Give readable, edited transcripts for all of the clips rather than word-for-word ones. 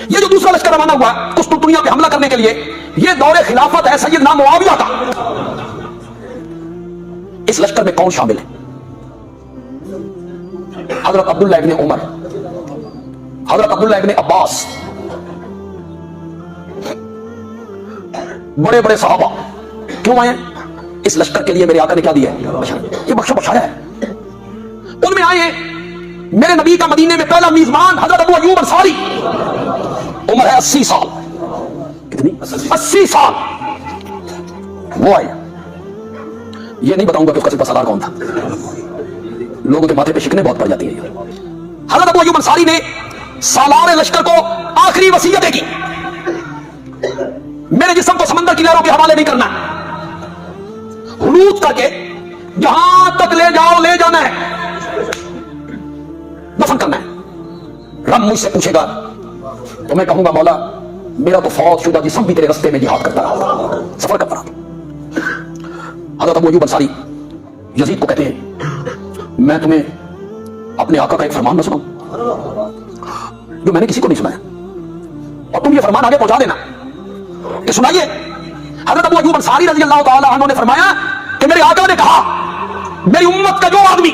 یہ جو دوسرا لشکر روانہ ہوا قسطنطنیہ پہ حملہ کرنے کے لیے، یہ دور خلافت ہے سیدنا معاویہ کا۔ اس لشکر میں کون شامل ہے؟ حضرت عبداللہ ابن عمر، حضرت عبداللہ ابن عباس، بڑے بڑے صحابہ کیوں آئے؟ اس لشکر کے لیے میرے آقا نے کیا دیا ہے؟ یہ بخشا بخشایا ہے۔ ان میں آئے میرے نبی کا مدینے میں پہلا میزبان حضرت ابو ایوب انصاری، عمر ہے 80 سال، کتنی؟ 80 سال۔ وہ آئے، یہ نہیں بتاؤں گا کہ اس کا سپہ سالار کون تھا، لوگوں کے ماتھے پہ شکنیں بہت پڑ جاتی ہیں۔ حضرت ابو ایوب انصاری نے سالار لشکر کو آخری وصیتیں کی، میرے جسم کو سمندر کی لہروں کے حوالے نہیں کرنا، حنوط کر کے جہاں تک لے جاؤ لے جانا ہے، دفن کرنا ہے۔ رب مجھ سے پوچھے گا تو میں کہوں گا مولا میرا تو فوت شدہ جسم بھی تیرے رستے میں جہاد کرتا رہا، سفر کرتا رہا۔ حضرت ابو ایوب انصاری یزید کو کہتے ہیں میں تمہیں اپنے آقا کا ایک فرمان نہ سناؤں جو میں نے کسی کو نہیں سنایا، اور تم یہ فرمان آگے پہنچا دینا کہ سنائیے۔ حضرت ابو ایوب انصاری رضی اللہ تعالی عنہ نے فرمایا کہ میرے آقا نے کہا میری امت کا جو آدمی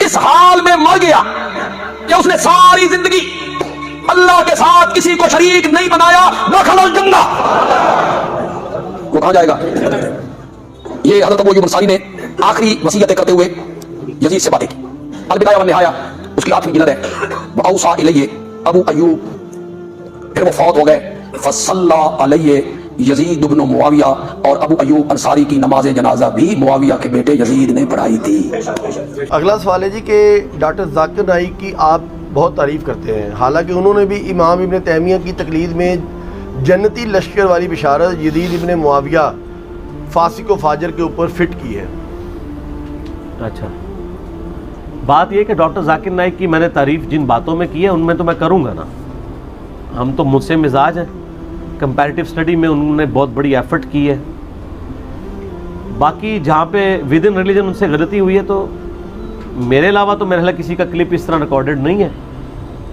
اس حال میں مر گیا کہ اس نے ساری زندگی اللہ کے ساتھ کسی کو شریک نہیں بنایا، دخل الجنہ، وہ کہاں جائے گا؟ یہ حضرت ابو ایوب انصاری نے آخری وصیتیں کرتے ہوئے یزید سے باتیں کی۔ البدایہ والنہایہ اس کی آخری جلد ہے۔ وَأَوْصَىٰ إِلَيَّ ابو ایوب، پھر وہ فوت ہو گئے۔ فَصَلَّىٰ عَلَيَّ یزید بن معاویہ، اور ابو ایوب انصاری کی نماز جنازہ بھی معاویہ کے بیٹے یزید نے پڑھائی تھی۔ اگلا سوال ہے جی کہ ڈاکٹر ذاکر نائک کی آپ بہت تعریف کرتے ہیں، حالانکہ انہوں نے بھی امام ابن تیمیہ کی تقلید میں جنتی لشکر والی بشارت یزید ابن معاویہ فاسق و فاجر کے اوپر فٹ کی ہے۔ اچھا، بات یہ کہ ڈاکٹر ذاکر نائک کی میں نے تعریف جن باتوں میں کی ہے ان میں تو میں کروں گا نا، ہم تو مجھ سے مزاج ہیں، کمپیریٹیو اسٹڈی میں انہوں نے بہت بڑی ایفرٹ کی ہے۔ باقی جہاں پہ ود ان ریلیجن ان سے غلطی ہوئی ہے تو میرے علاوہ تو میرے خیال کسی کا کلپ اس طرح ریکارڈڈ نہیں ہے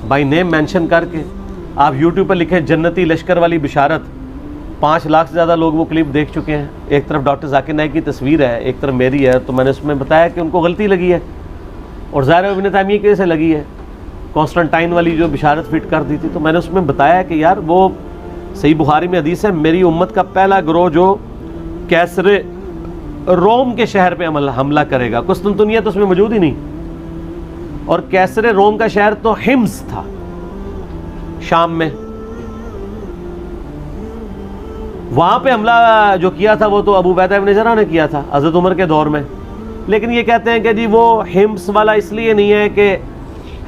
بائی نیم مینشن کر کے۔ آپ یوٹیوب پہ لکھیں جنتی لشکر والی بشارت، 5 لاکھ سے زیادہ لوگ وہ کلپ دیکھ چکے ہیں۔ ایک طرف ڈاکٹر ذاکر نائک کی تصویر ہے، ایک طرف میری ہے، تو میں نے اس میں بتایا کہ ان کو غلطی لگی ہے، اور ظاہر ابن تیمیہ کی وجہ سے لگی ہے۔ کانسٹنٹائن والی جو بشارت فٹ کر دی تھی تو میں نے اس میں بتایا کہ یار وہ صحیح بخاری میں حدیث ہے، میری امت کا پہلا گروہ جو کیسر روم کے شہر پہ حملہ کرے گا۔ قسطنطنیہ تو اس میں موجود ہی نہیں، اور کیسر روم کا شہر تو حمص تھا شام میں، وہاں پہ حملہ جو کیا تھا وہ تو ابو عبیدہ ابن جراح نے کیا تھا حضرت عمر کے دور میں۔ لیکن یہ کہتے ہیں کہ جی وہ حمص والا اس لیے نہیں ہے کہ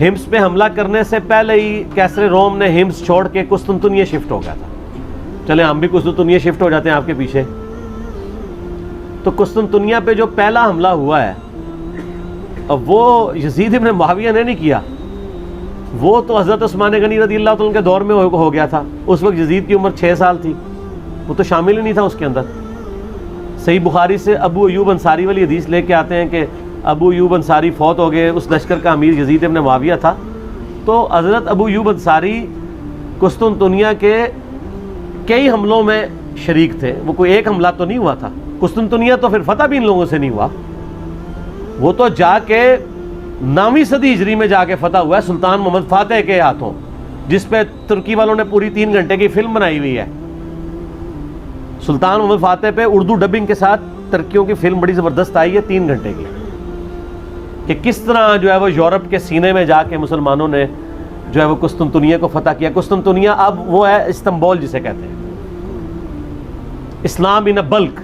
حمص پہ حملہ کرنے سے پہلے ہی کیسر روم نے حمص چھوڑ کے قسطنطنیہ شفٹ ہو گیا تھا۔ چلیں ہم بھی قسطنطنیہ شفٹ ہو جاتے ہیں آپ کے پیچھے۔ تو قسطنطنیہ پہ جو پہلا حملہ ہوا ہے اب وہ یزید ابن معاویہ نے نہیں کیا، وہ تو حضرت عثمان غنی رضی اللہ تعالیٰ کے دور میں ہو گیا تھا۔ اس وقت یزید کی عمر 6 سال تھی، وہ تو شامل ہی نہیں تھا اس کے اندر۔ صحیح بخاری سے ابو ایوب انصاری والی حدیث لے کے آتے ہیں کہ ابو ایوب انصاری فوت ہو گئے، اس لشکر کا امیر یزید ابن معاویہ تھا۔ تو حضرت ابو ایوب انصاری قسطنطنیہ کے کئی حملوں میں شریک تھے، وہ کوئی ایک حملہ تو نہیں ہوا تھا۔ قسطنطنیہ تو پھر فتح بھی ان لوگوں سے نہیں ہوا، وہ تو جا کے 9ویں صدی ہجری میں جا کے فتح ہوا ہے سلطان محمد فاتح کے ہاتھوں، جس پہ ترکی والوں نے پوری 3 گھنٹے کی فلم بنائی ہوئی ہے۔ سلطان محمد فاتح پہ اردو ڈبنگ کے ساتھ ترکیوں کی فلم بڑی زبردست آئی ہے 3 گھنٹے کی، کہ کس طرح جو ہے وہ یورپ کے سینے میں جا کے مسلمانوں نے جو ہے وہ قسطنطنیہ کو فتح کیا۔ قسطنطنیہ اب وہ ہے استنبول جسے کہتے ہیں، اسلام ان بلک۔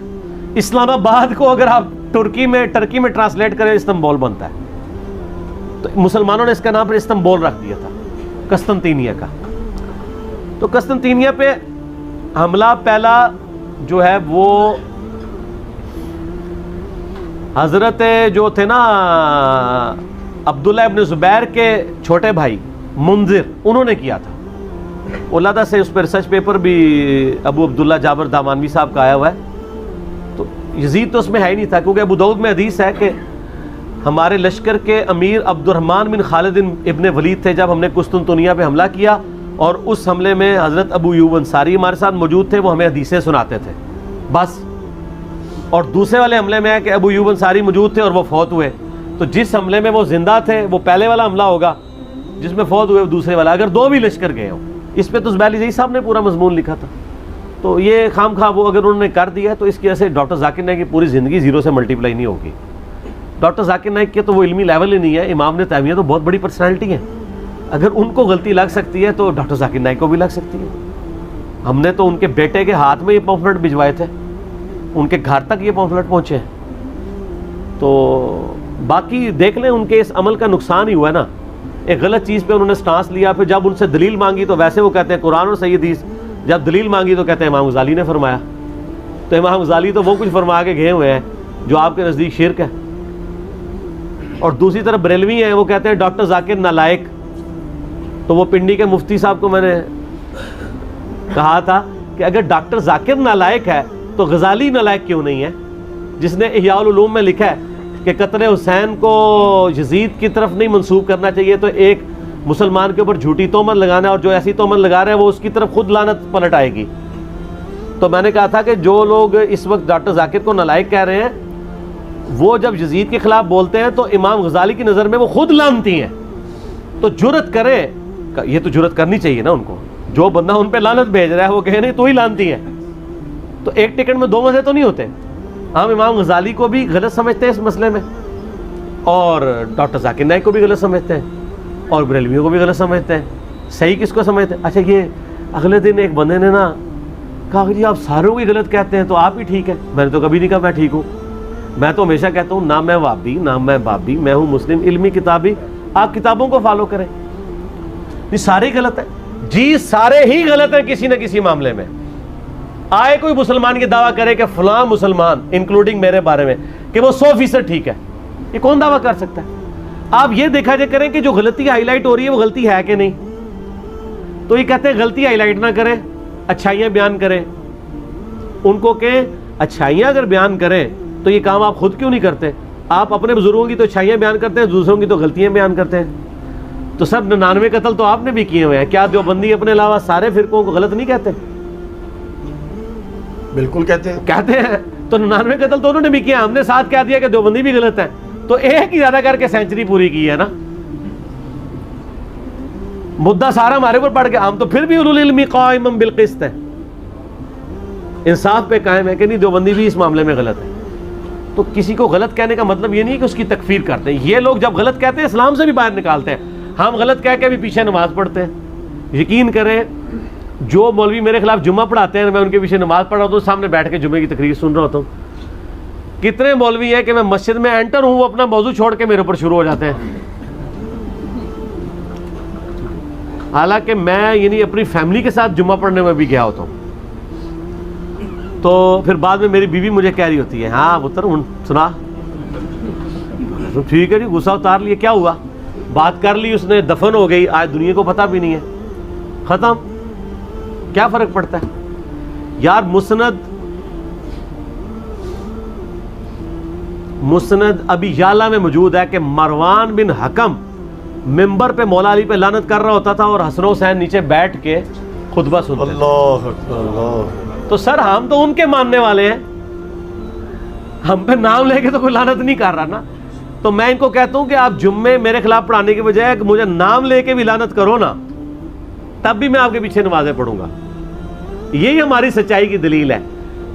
اسلام آباد کو اگر آپ ٹرکی میں ٹرانسلیٹ کریں استنبول بنتا ہے، تو مسلمانوں نے اس کا نام پر استنبول رکھ دیا تھا قسطنطنیہ کا۔ تو قسطنطنیہ پہ حملہ پہلا جو ہے وہ حضرت جو تھے نا عبداللہ ابن زبیر کے چھوٹے بھائی منذر، انہوں نے کیا تھا۔ علادہ سے اس پہ ریسرچ پیپر بھی ابو عبداللہ جابر دامانوی صاحب کا آیا ہوا ہے۔ تو یزید تو اس میں ہے ہی نہیں تھا، کیونکہ ابو داؤد میں حدیث ہے کہ ہمارے لشکر کے امیر عبد الرحمن بن خالد ابن ولید تھے۔ جب ہم نے قسطنطنیہ پہ حملہ کیا اور اس حملے میں حضرت ابو ایوب انصاری ہمارے ساتھ موجود تھے, وہ ہمیں حدیثیں سناتے تھے بس. اور دوسرے والے حملے میں ہے کہ ابو ایوب انصاری موجود تھے اور وہ فوت ہوئے. تو جس حملے میں وہ زندہ تھے وہ پہلے والا حملہ ہوگا, جس میں فوت ہوئے وہ دوسرے والا. اگر دو بھی لشکر گئے ہوں, اس پہ تو زبیلی زئی صاحب نے پورا مضمون لکھا تھا. تو یہ خام خواہ وہ اگر انہوں نے کر دیا تو اس کی وجہ سے ڈاکٹر ذاکر نائک کی پوری زندگی زیرو سے ملٹیپلائی نہیں ہوگی. ڈاکٹر ذاکر نائک کے تو وہ علمی لیول ہی نہیں ہے. امام ابن تیمیہ تو بہت بڑی پرسنالٹی ہے, اگر ان کو غلطی لگ سکتی ہے تو ڈاکٹر ذاکر نائک کو بھی لگ سکتی ہے. ہم نے تو ان کے بیٹے کے ہاتھ میں یہ پمفلٹ بھجوائے تھے, ان کے گھر تک یہ پمفلٹ پہنچے ہیں. تو باقی دیکھ لیں ان کے اس عمل کا نقصان ہی ہوا ہے نا. ایک غلط چیز پہ انہوں نے سٹانس لیا, پھر جب ان سے دلیل مانگی تو ویسے وہ کہتے ہیں قرآن اور صحیح حدیث, جب دلیل مانگی تو کہتے ہیں امام غزالی نے فرمایا. تو امام غزالی تو وہ کچھ فرما کے گئے ہوئے ہیں جو آپ کے نزدیک شرک ہے. اور دوسری طرف بریلوی ہیں, وہ کہتے ہیں ڈاکٹر ذاکر نالائق. تو وہ پنڈی کے مفتی صاحب کو میں نے کہا تھا کہ اگر ڈاکٹر ذاکر نالائق ہے تو غزالی نالائق کیوں نہیں ہے, جس نے احیاء العلوم میں لکھا ہے کہ قتل حسین کو یزید کی طرف نہیں منسوب کرنا چاہیے, تو ایک مسلمان کے اوپر جھوٹی تہمت لگانا ہے, اور جو ایسی تہمت لگا رہے ہیں وہ اس کی طرف خود لعنت پلٹ آئے گی. تو میں نے کہا تھا کہ جو لوگ اس وقت ڈاکٹر ذاکر کو نالائق کہہ رہے ہیں, وہ جب یزید کے خلاف بولتے ہیں تو امام غزالی کی نظر میں وہ خود لعنتی ہیں. تو جرت کرے, یہ تو جرت کرنی چاہیے نا ان کو, جو بندہ ان پہ لعنت بھیج رہا ہے وہ کہے نہیں تو ہی لعنتی ہے. تو ایک ٹکٹ میں دو مزے تو نہیں ہوتے. ہم امام غزالی کو بھی غلط سمجھتے ہیں اس مسئلے میں, اور ڈاکٹر ذاکر نائک کو بھی غلط سمجھتے ہیں, اور بریلویوں کو بھی غلط سمجھتے ہیں. صحیح کس کو سمجھتے ہیں؟ اچھا یہ اگلے دن ایک بندے نے نا کہا کہ جی آپ ساروں کو غلط کہتے ہیں تو آپ ہی ٹھیک ہے. میں نے تو کبھی نہیں کہا میں ٹھیک ہوں. میں تو ہمیشہ کہتا ہوں نہ میں وابی نہ میں بابی, میں ہوں مسلم علمی کتابی. آپ کتابوں کو فالو کریں. یہ سارے غلط ہیں جی, سارے ہی غلط ہیں کسی نہ کسی معاملے میں. آئے کوئی مسلمان یہ دعویٰ کرے کہ فلاں مسلمان انکلوڈنگ میرے بارے میں کہ وہ 100% ٹھیک ہے, یہ کون دعویٰ کر سکتا ہے؟ آپ یہ دیکھا جائے کریں کہ جو غلطی ہائی لائٹ ہو رہی ہے وہ غلطی ہے کہ نہیں. تو یہ کہتے ہیں غلطی ہائی لائٹ نہ کریں, اچھائیاں بیان کریں. ان کو کہیں اچھائیاں اگر بیان کریں تو یہ کام آپ خود کیوں نہیں کرتے؟ آپ اپنے بزرگوں کی تو اچھائیاں بیان کرتے ہیں, دوسروں کی تو غلطیاں بیان کرتے ہیں. تو سر 99 قتل تو آپ نے بھی کیے ہوئے ہیں, کیا دیوبندی اپنے علاوہ سارے فرقوں کو غلط نہیں کہتے؟ بالکل کہتے ہیں. تو 99 قتل تو انہوں نے بھی کیا, ہم نے ساتھ کہہ دیا کہ دیوبندی بھی غلط ہے. تو ایک ہی زیادہ کر کے سینچری پوری کی ہے نا. مدعا سارا ہمارے اوپر پڑ گیا, ہم تو پھر بھی اولو العلم قائما بالقسط ہیں, انصاف پہ قائم ہے کہ نہیں دیوبندی بھی اس معاملے میں غلط ہے. تو کسی کو غلط کہنے کا مطلب یہ نہیں کہ اس کی تکفیر کرتے ہیں. یہ لوگ جب غلط کہتے ہیں اسلام سے بھی باہر نکالتے ہیں. ہم غلط کہہ کے بھی پیچھے نماز پڑھتے ہیں. یقین کریں جو مولوی میرے خلاف جمعہ پڑھاتے ہیں, میں ان کے پیچھے نماز پڑھ رہا ہوتا ہوں, سامنے بیٹھ کے جمعے کی تقریر سن رہا ہوتا ہوں. کتنے مولوی ہیں کہ میں مسجد میں انٹر ہوں, وہ اپنا موضوع چھوڑ کے میرے اوپر شروع ہو جاتے ہیں. حالانکہ میں یعنی اپنی فیملی کے ساتھ جمعہ پڑھنے میں بھی گیا ہوتا ہوں. تو پھر بعد میں میری بیوی مجھے کہہ رہی ہوتی ہے ہاں پتر سنا, ٹھیک ہے جی غصہ اتار لیے, کیا ہوا, بات کر لی اس نے, دفن ہو گئی, آج دنیا کو پتہ بھی نہیں ہے, ختم. کیا فرق پڑتا ہے یار. مسند ابھی یالا میں موجود ہے کہ مروان بن حکم ممبر پہ مولا علی پہ لعنت کر رہا ہوتا تھا اور حسن حسین نیچے بیٹھ کے خطبہ سنتے تھے. اللہ اکبر. تو سر ہم تو ان کے ماننے والے ہیں, ہم پہ نام لے کے تو کوئی لعنت نہیں کر رہا نا. تو میں ان کو کہتا ہوں کہ آپ جمعے میرے خلاف پڑھانے کے بجائے مجھے نام لے کے بھی لعنت کرو نا, تب بھی میں آپ کے پیچھے نمازیں پڑھوں گا. یہی ہماری سچائی کی دلیل ہے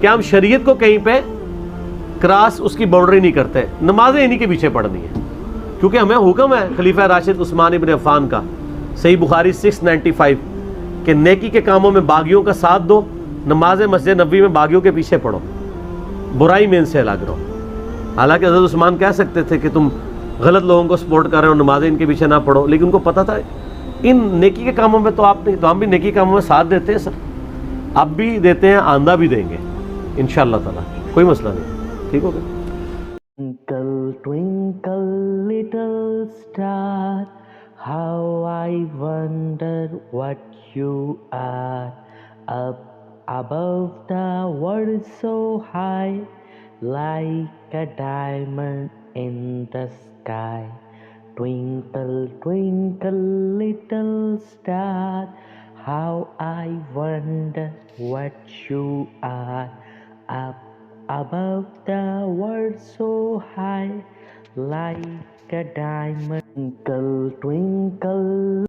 کہ ہم شریعت کو کہیں پہ کراس اس کی باؤنڈری نہیں کرتے. نمازیں انہی کے پیچھے پڑھنی ہیں کیونکہ ہمیں حکم ہے خلیفہ راشد عثمان ابن عفان کا, صحیح بخاری 695, کہ نیکی کے کاموں میں باغیوں کا ساتھ دو, نماز مسجد نبوی میں باغیوں کے پیچھے پڑھو, برائی میں ان سے الگ رہو. حالانکہ حضرت عثمان کہہ سکتے تھے کہ تم غلط لوگوں کو سپورٹ کر رہے ہو, نمازیں ان کے پیچھے نہ پڑھو, لیکن ان کو پتہ تھا ان نیکی کے کاموں میں تو آپ نہیں, تو ہم بھی نیکی کے کاموں میں ساتھ دیتے ہیں سر, اب بھی دیتے ہیں, آندہ بھی دیں گے انشاءاللہ تعالیٰ, کوئی مسئلہ نہیں. ٹھیک ہو گیا. Twinkle, twinkle, little star, how I wonder what you are. Up above the world so high, like a diamond in the sky. Twinkle, twinkle, little star, how I wonder what you are, up above the world so high, like a diamond. Twinkle, twinkle.